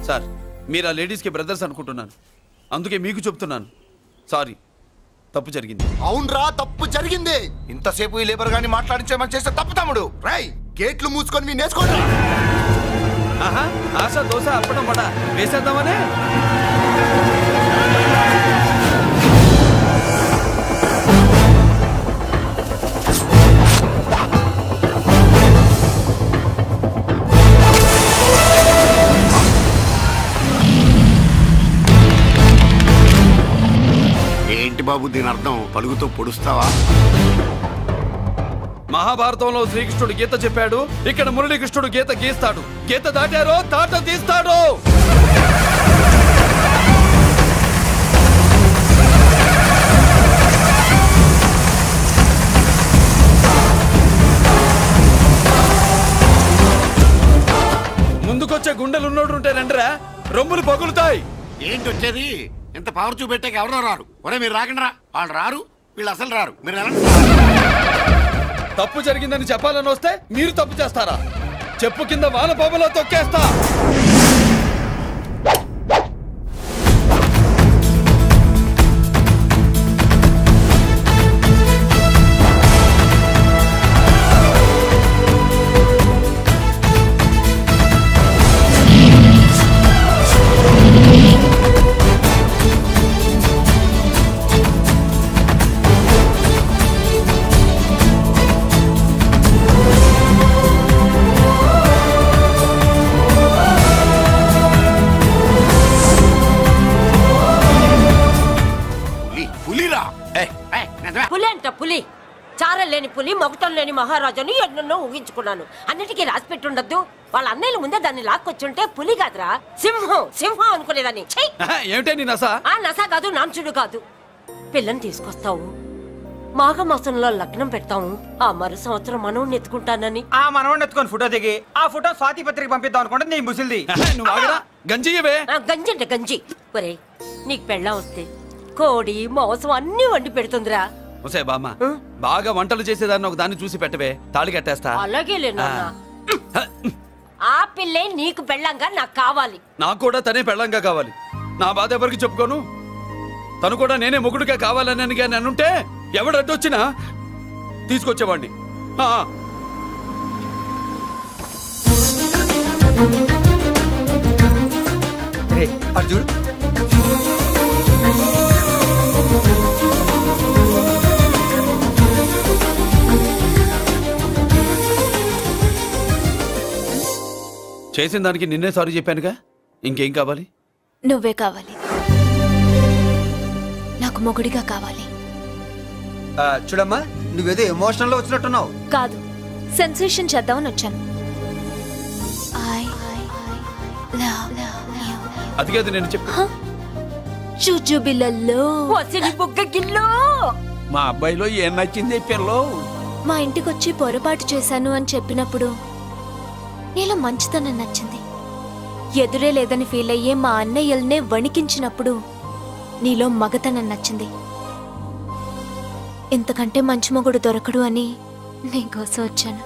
Speaker 1: సార్, మీరు ఆ లేడీస్కి బ్రదర్స్ అనుకుంటున్నాను, అందుకే మీకు చెప్తున్నాను. సారీ, తప్పు జరిగింది.
Speaker 10: అవునరా తప్పు జరిగింది. ఇంతసేపు ఈ లేబర్ గాని మాట్లాడించేమని చేస్తే తప్పు తమ్ముడు. రై గేట్లు మూసుకొని మీ నేర్చుకోండి.
Speaker 1: ఆహా, ఆశ దోశ అప్పడం పడ వేసేద్దామనే.
Speaker 16: ఏంటి బాబు దీని అర్థం? పలుగుతో పొడుస్తావా?
Speaker 1: మహాభారతంలో శ్రీకృష్ణుడు గీత చెప్పాడు, ఇక్కడ మురళీకృష్ణుడు గీత గీస్తాడు. గీత దాటారో తాట తీస్తాడు. ముందుకొచ్చే గుండెలు ఉన్నోడు ఉంటే రండిరా, రొమ్ములు పగులుతాయి.
Speaker 16: ఏంటి వచ్చేది? ఇంత పవర్ చూపెట్టాక ఎవరో రారు. ఒరే మీరు రాకండి రా. వాళ్ళు రారు, వీళ్ళు అసలు రారు. మీరు ఎలా
Speaker 1: తప్పు జరిగిందని చెప్పాలని వస్తే మీరు తప్పు చేస్తారా? చెప్పు కింద వాన పాపలో తొక్కేస్తా.
Speaker 14: పులి అంట పులి. చారం లేని పులి, మొగటం లేని మహారాజుని ఎన్నెన్నో ఊహించుకున్నాను. అన్నిటికీ రాసి పెట్టుండద్దు. వాళ్ళ అన్నయ్యల ముందే దాన్ని లాక్కొచ్చుంటే పులి కాదురా, సింహం సింహం అనుకునేదాన్ని.
Speaker 1: ఏమిటే నీ నసా?
Speaker 14: ఆ నసా కాదు, నాంచుడు కాదు. పిల్లని తీసుకొస్తావు, మాఘమాసంలో లగ్నం పెడతాము. ఆ మరు సంవత్సరం మనోడిని ఎత్తుకుంటానని.
Speaker 20: ఆ మనోడిని ఎత్తుకొని ఫోటో దిగి ఆ ఫోటో స్వాతి పత్రిక పంపిద్దాం అనుకుంటే నీ ముసిల్ది.
Speaker 14: గంజి అంటే గంజి. ఒరే నీకు పెళ్ళం వస్తే కోడి మాంసం అన్ని వండి పెడుతుందిరా.
Speaker 1: ఒసే బామ్మ, బాగా వంటలు చేసేదాన్ని ఒక దాన్ని చూసి పెట్టవే, తాళి కట్టేస్తా.
Speaker 14: అలాగే లేనా? ఆ పిల్లే నీకు పెళ్ళంగా నాకు కావాలి.
Speaker 1: నాకు కూడా తనే పెళ్ళంగా కావాలి. నా బాధ ఎవరికి చెప్పుకోను. తను కూడా నేనే మొగుడుగా కావాలని కానీ అనుంటే ఎవడు అడ్డొచ్చినా తీసుకొచ్చేవాడిని.
Speaker 20: అర్జున్
Speaker 1: చేసిన దానికి నిన్నే సారీ చెప్పానుగా, ఇంకేం కావాలి?
Speaker 4: నువ్వే కావాలి. నాకు మొగుడిగా కావాలి.
Speaker 20: చూడమ్మా, నువ్వేదో ఎమోషనల్ లో వచ్చినట్టున్నావు.
Speaker 4: కాదు, సెన్సేషన్ చేద్దామని వచ్చాను.
Speaker 1: అది కాదు నేను చెప్పు.
Speaker 4: చుచుబిళ్ళల్లో
Speaker 12: మా అబ్బాయిలో ఏం నచ్చింది పిల్లో?
Speaker 4: మా ఇంటికొచ్చి పొరపాటు చేశాను అని చెప్పినప్పుడు నీలో మంచితనం నచ్చింది. ఎదురే లేదని ఫీల్ అయ్యే మా అన్నయ్యల్నే వణికించినప్పుడు నీలో మగతనం నచ్చింది. ఇంతకంటే మంచి మొగుడు దొరకడు అని నీకోసం వచ్చాను.